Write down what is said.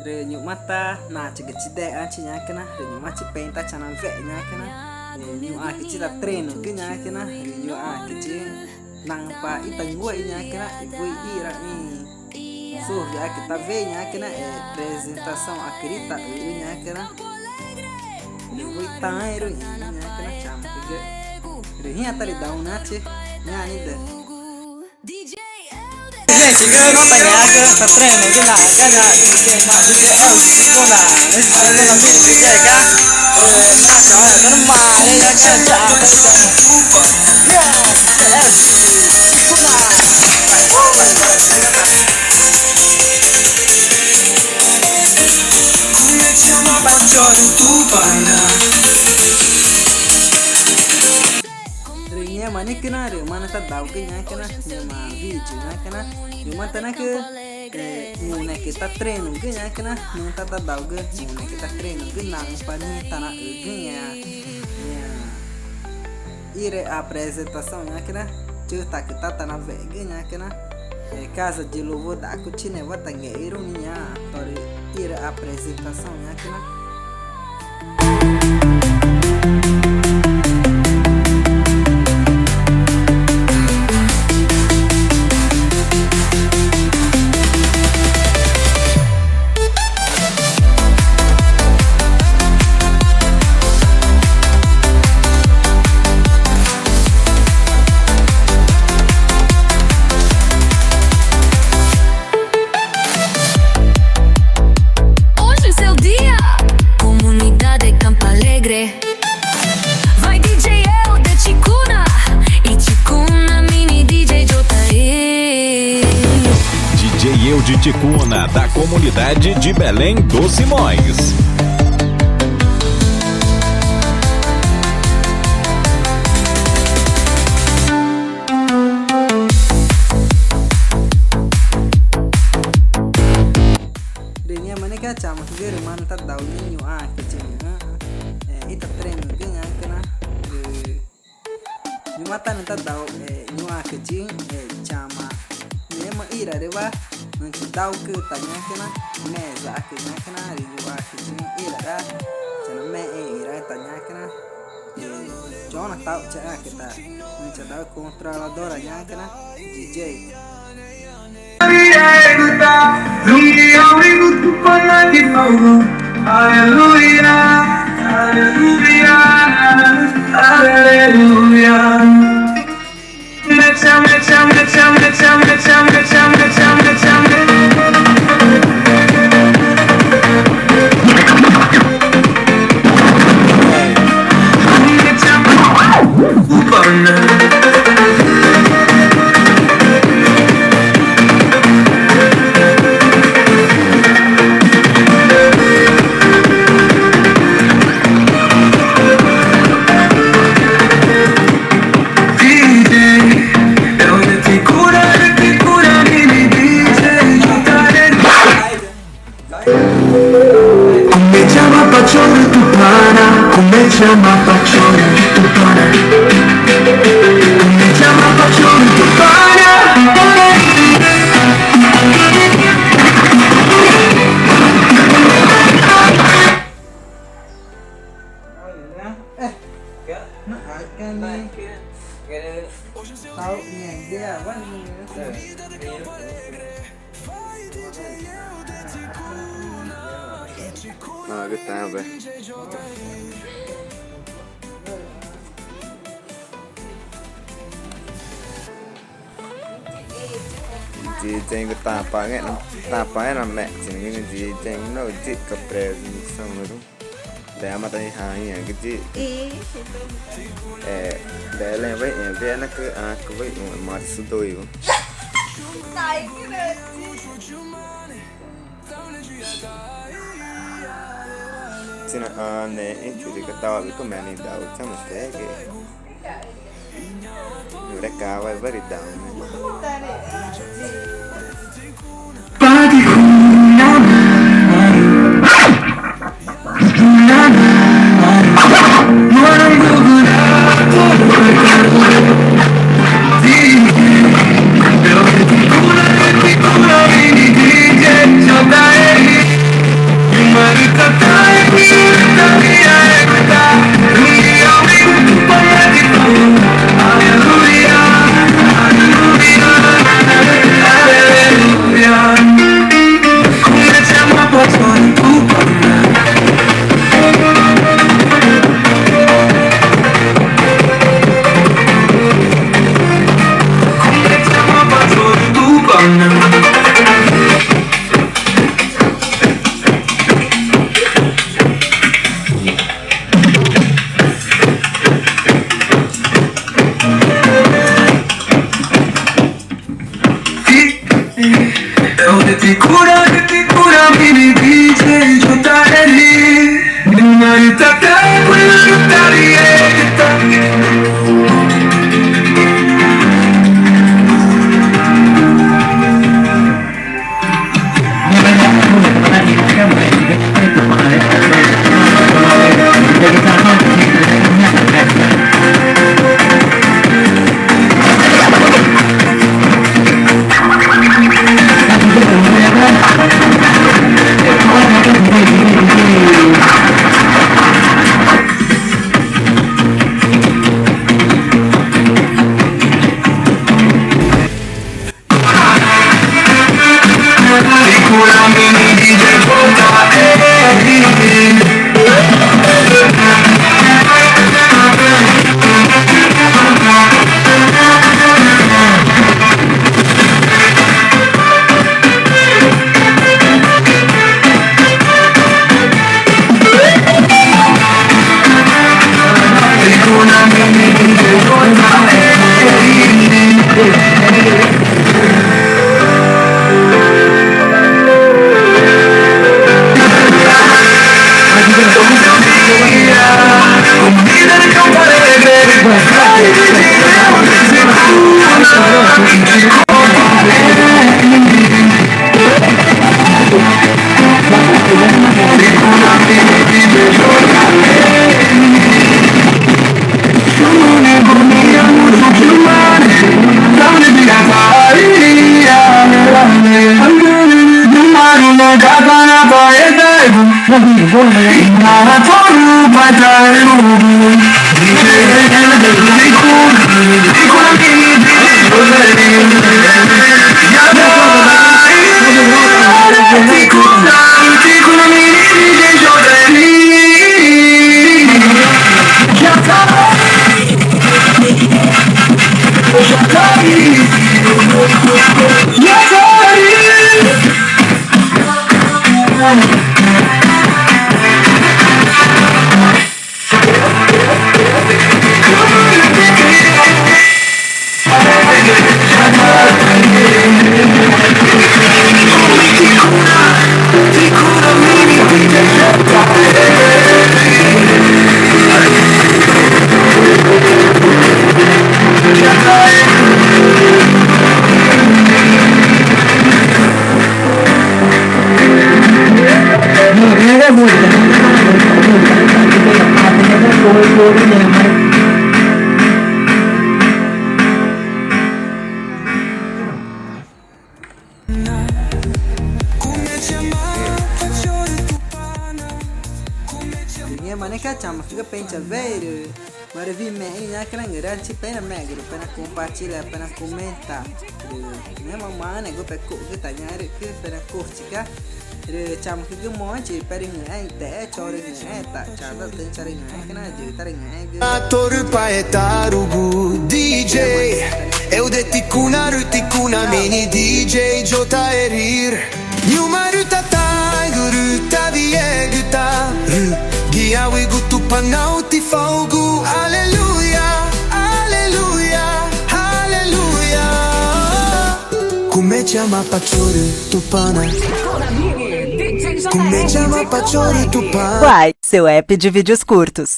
Renyu mata na chega chide anchi nyakena renyu machi penta chana ve nyakena renyu akichi la treino ge nyakena renyu akichi nang pa itangua nyakena igui ira so ya kita ve nyakena apresentação akrita nyakena igui tairo nyakena chama ge renyu atari daunache nyani de Chega não tá nhaca, tá treino de nada, cara. DJ Tikunas, esse é o nome do DJ, cara. Tá no mar, ele já canta. Mana kena re mana tak tahu ke nya kena nama vídeo nya kena cuma tanah ke muna kita treino ke nya kena muna tak tahu ke muna kita treino ke nang pani tanah ke nya ire apresentação nya kena cerita kita tanah ve ke nya kena casa de louvor da cucina vata nge ironia tori ire apresentação nya kena Vai DJ de Tikunas e Tikuna mini DJ DJ de Tikunas da comunidade de Belém dos Simões. Denya mana ka chama que mana tá daulinho que ita treino ganha kena mata nanta dau nyua kecing chama nema ira rewa nanti dau ke tanya kena meza akhirnya kena nyua kecing ira dah chana me ira tanya kena Jona tahu cara kita mencari controlador nya kena DJ Hallelujah Hallelujah, hallelujah. Chama paixão tu para me chama paixão tu para tahu yang dia wan kita apa DJ cái tapa nghe làm mẹ chỉ cái gì DJ nó chỉ cặp bè xong rồi để mà tay hàng cái gì để lên với em bé nó cứ cứ với mà số đôi luôn xin nè em chủ cái tao với cái mẹ này đầu cho một thế cái người đã cá với very down Manika chama fica pencha veio, mas vi me ina kena ngera ci pena megro pena compartilhar pena comentar, né mamãe nego peko kita nyari ke pena kurcika, chama fica monte pera ngai te chore ngai ta chada ten chare ngai kena de tare ngai. Ator paetarugu DJ, eu de tikuna mini DJ jota erir, yuma ruta tai guruta vieguta. Gia we gutu panauti fogu. Alleluia, alleluia, alleluia. Come chiama pacciore tu pana? Come chiama pacciore tu pana? Uai, seu app de vídeos curtos.